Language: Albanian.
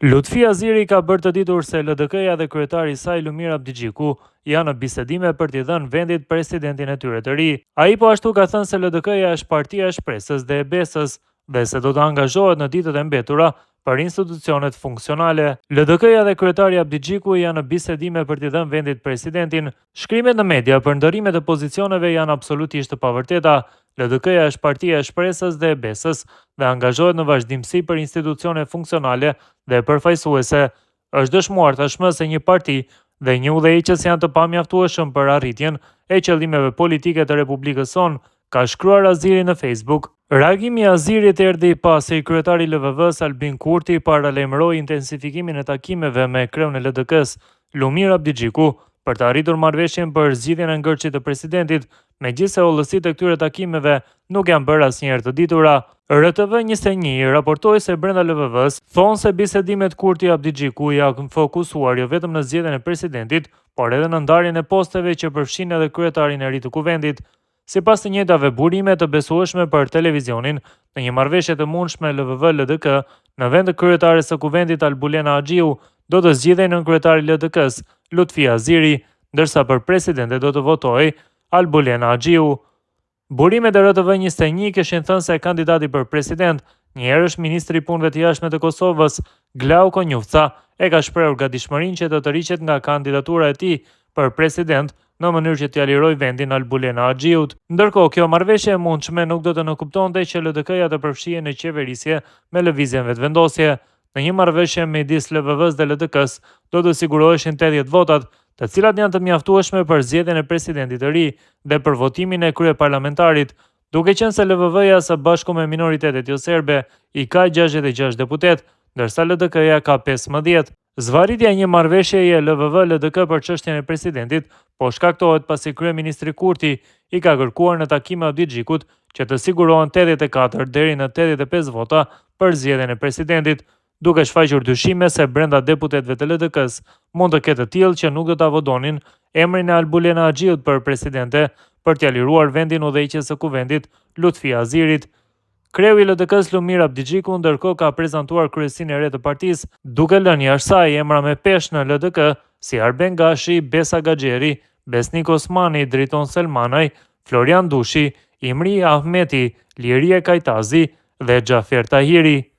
Lutfi Aziri ka bërë të ditur se LDK-ja dhe kryetari i saj Lumir Abdigjiku janë në bisedime për t'i dhënë vendit presidentin e tyre të ri. Ai po ashtu ka thënë se LDK-ja është partia e shpresës dhe e besës dhe se do të angazhohet në ditët e mbetura për institucionet funksionale. LDK-ja dhe kryetari Abdigjiku janë në bisedime për t'i dhënë vendit presidentin. Shkrimet në media për ndërimet e pozicioneve janë absolutisht të pavërteta. LDK-ja është partia e shpresës dhe e besës dhe angazhohet në vazhdimsi për institucione funksionale dhe përfaqësuese. Është dëshmuar tashmë se një parti dhe një udhëheqës janë të pamjaftueshëm për arritjen e qëllimeve politike të Republikës sonë, ka shkruar Aziri në Facebook. Reagimi i Azirit erdhi pasi kryetari i LVV-s Albin Kurti paralajmëroi intensifikimin e takimeve me kreun e LDK-s Lumir Abdigjiku për të arritur marrëveshjen për zgjidhjen e ngërçit të presidentit, megjithëse hollësitë e këtyre takimeve nuk janë bërë asnjëherë të ditura. RTV21 raportoi se brenda LVV-s thonë se bisedimet Kurti Abdigjiku janë fokusuar jo vetëm në zgjedhjen e presidentit, por edhe në ndarjen e posteve që përfshin edhe kryetarin e ri të kuvendit. Sipas të njëjtave burime të besueshme për televizionin, në një marrëveshje të mundshme LVV-LDK, në vend të kryetares së kuvendit Albulena Axhiu, do të zgjidhej nën kryetari i LDK-s Lutfi Aziri, ndërsa për presidente do të votojë Albulena Axhiu. Burimet e RTV21 kishin thënë se kandidati për president, një herësh ministri i punëve të jashtme të Kosovës, Glauko Njufca, e ka shprehur gatishmërinë që të riqet nga kandidatura e tij për president në mënyrë që t'ia lirojë vendin Albulena Axhiut. Ndërkohë, kjo marrëveshje e mundshme nuk do të nënkuptonte që LDK-ja të përfshihen në qeverisje me lëvizjen vetvendosje. Në një marrëveshje midis LVV-s dhe LDK-s do të siguroheshin 80 votat, të cilat janë të mjaftueshme për zgjedhjen e presidentit të ri dhe për votimin e kryeparlamentarit, duke qenë se LVV-ja së bashku me minoritetet jo serbe i ka 66 deputet, ndërsa LDK-ja ka 15. Zvarritja e një marrëveshjeje LVV-LDK për çështjen e presidentit po shkaktohet pasi kryeministri Kurti i ka kërkuar në takime Abdigjikut që të sigurohen 84 deri në 85 vota për zgjedhjen e presidentit, duke shfaqur dyshime se brenda deputetëve të LDK-s mund të ketë të tillë që nuk do ta votonin emrin e Albulena Axhiut për presidente për t'ia liruar vendin udhëheqjes së kuvendit Lutfi Azirit. Kreu i LDK-s Lumir Abdigjiku ndërkohë ka prezantuar kryesinë e re të partisë, duke lënë jashtë saj emra me peshë në LDK si Arben Gashi, Besa Gaxheri, Besnik Osmani, Driton Selmanaj, Florian Dushi, Imri Ahmeti, Lirie Kajtazi dhe Xhafer Tahiri.